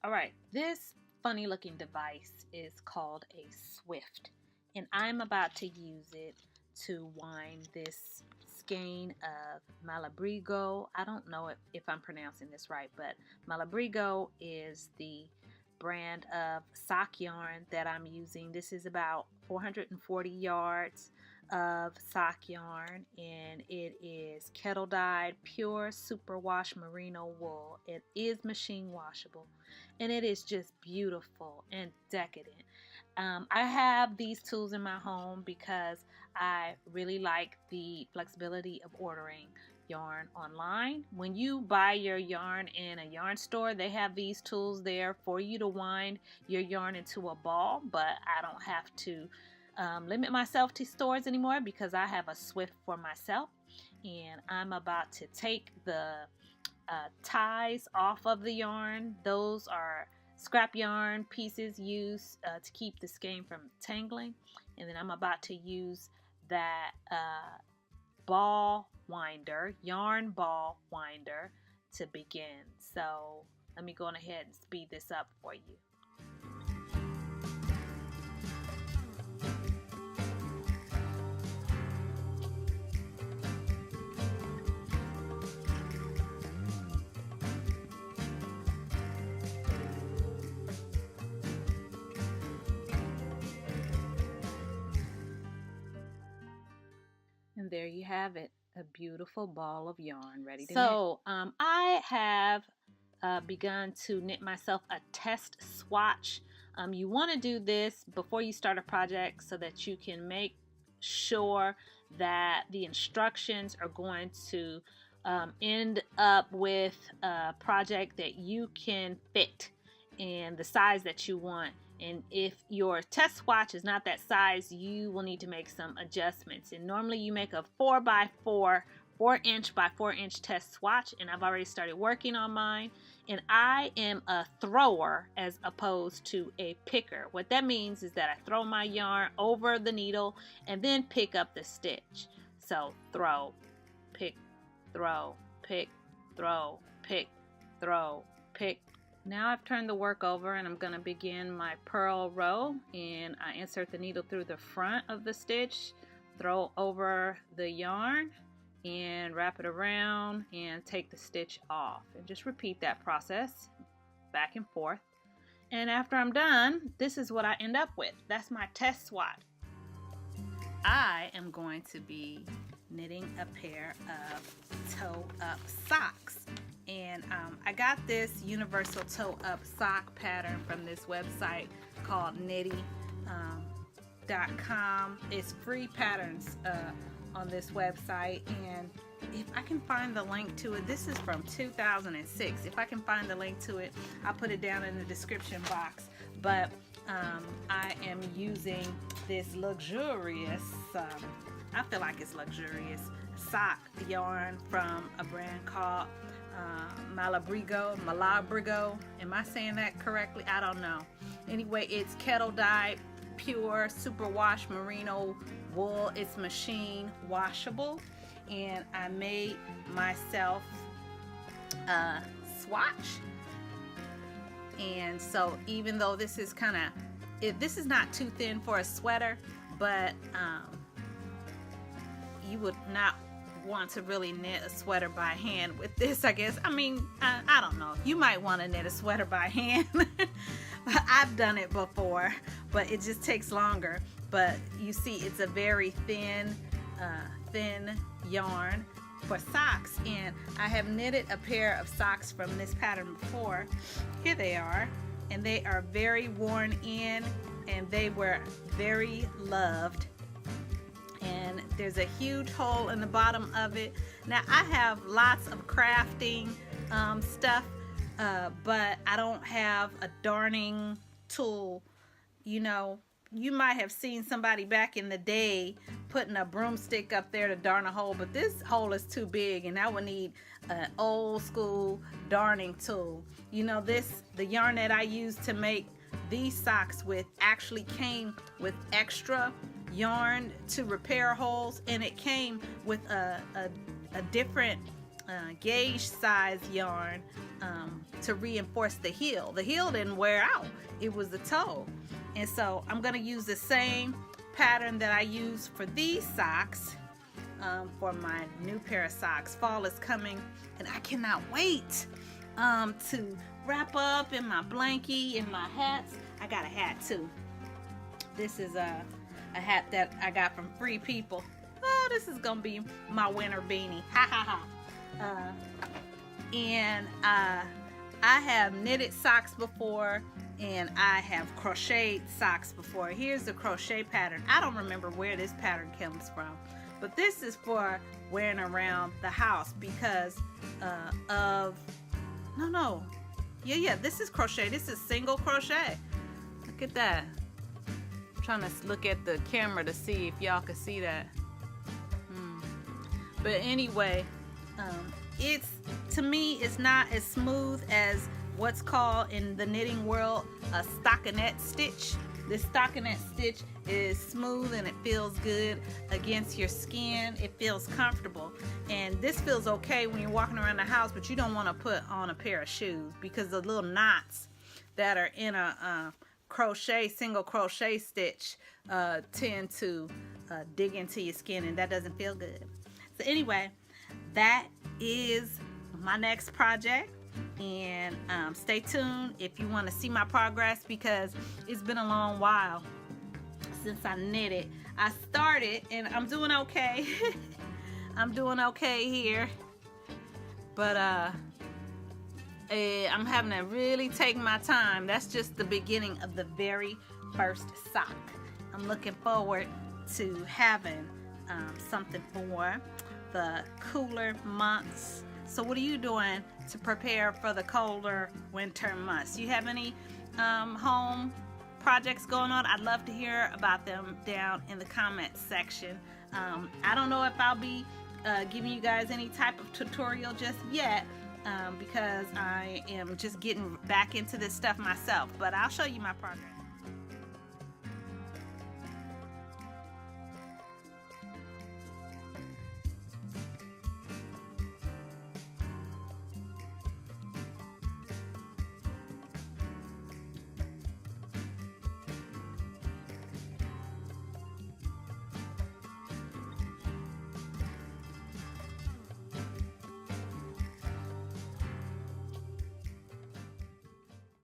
All right, this funny looking device is called a Swift, and I'm about to use it to wind this skein of Malabrigo. I don't know if I'm pronouncing this right, but Malabrigo is the brand of sock yarn that I'm using. This is about 440 yards of sock yarn, and it is kettle dyed pure superwash merino wool. It is machine washable, and it is just beautiful and decadent. I have these tools in my home because I really like the flexibility of ordering yarn online. When you buy your yarn in a yarn store, they have these tools there for you to wind your yarn into a ball, but I don't have to limit myself to stores anymore because I have a Swift for myself, and I'm about to take the ties off of the yarn. Those are scrap yarn pieces used to keep the skein from tangling, and then I'm about to use that yarn ball winder to begin. So let me go on ahead and speed this up for you. And there you have it, a beautiful ball of yarn ready to knit. So I have begun to knit myself a test swatch. You want to do this before you start a project so that you can make sure that the instructions are going to end up with a project that you can fit in the size that you want. And if your test swatch is not that size, you will need to make some adjustments. And normally you make a 4-inch by 4-inch test swatch, and I've already started working on mine. And I am a thrower as opposed to a picker. What that means is that I throw my yarn over the needle and then pick up the stitch. So throw, pick, throw, pick, throw, pick, throw, pick. Now I've turned the work over, and I'm going to begin my purl row, and I insert the needle through the front of the stitch, throw over the yarn, and wrap it around and take the stitch off, and just repeat that process back and forth. And after I'm done, this is what I end up with. That's my test swatch. I am going to be knitting a pair of toe-up socks. And I got this universal toe-up sock pattern from this website called nitty.com. It's free patterns on this website, and if I can find the link to it, this is from 2006. If I can find the link to it, I'll put it down in the description box. But I am using this luxurious, I feel like it's luxurious, sock yarn from a brand called Malabrigo. Am I saying that correctly? I don't know. Anyway, it's kettle dyed pure superwash merino wool. It's machine washable, and I made myself a swatch. And so even though this is this is not too thin for a sweater, but you would not want to really knit a sweater by hand with this, I guess. I mean, I don't know. You might want to knit a sweater by hand. I've done it before, but it just takes longer. But you see, it's a very thin yarn for socks, and I have knitted a pair of socks from this pattern before. Here they are, and they are very worn in, and they were very loved. And there's a huge hole in the bottom of it. Now I have lots of crafting stuff, but I don't have a darning tool. You know, you might have seen somebody back in the day putting a broomstick up there to darn a hole, but this hole is too big, and I would need an old school darning tool. You know, the yarn that I used to make these socks with actually came with extra yarn to repair holes, and it came with a different gauge size yarn to reinforce the heel. The heel didn't wear out, it was the toe. And so I'm going to use the same pattern that I use for these socks for my new pair of socks. Fall is coming and I cannot wait to wrap up in my blankie and my hats. I got a hat too. This is a hat that I got from Free People. Oh, this is gonna be my winter beanie. Ha ha ha. And I have knitted socks before, and I have crocheted socks before. Here's the crochet pattern. I don't remember where this pattern comes from, but this is for wearing around the house because this is crochet. This is single crochet. Look at that. I'm trying to look at the camera to see if y'all can see that. But anyway, to me, it's not as smooth as what's called in the knitting world a stockinette stitch. This stockinette stitch is smooth and it feels good against your skin. It feels comfortable, and this feels okay when you're walking around the house, but you don't want to put on a pair of shoes because the little knots that are in a single crochet stitch tend to dig into your skin, and that doesn't feel good. So anyway, that is my next project, and stay tuned if you want to see my progress because it's been a long while since I knitted. I started and I'm doing okay. I'm doing okay here, but I'm having to really take my time. That's just the beginning of the very first sock. I'm looking forward to having something for the cooler months. So what are you doing to prepare for the colder winter months? Do you have any home projects going on? I'd love to hear about them down in the comments section. I don't know if I'll be giving you guys any type of tutorial just yet because I am just getting back into this stuff myself, but I'll show you my progress.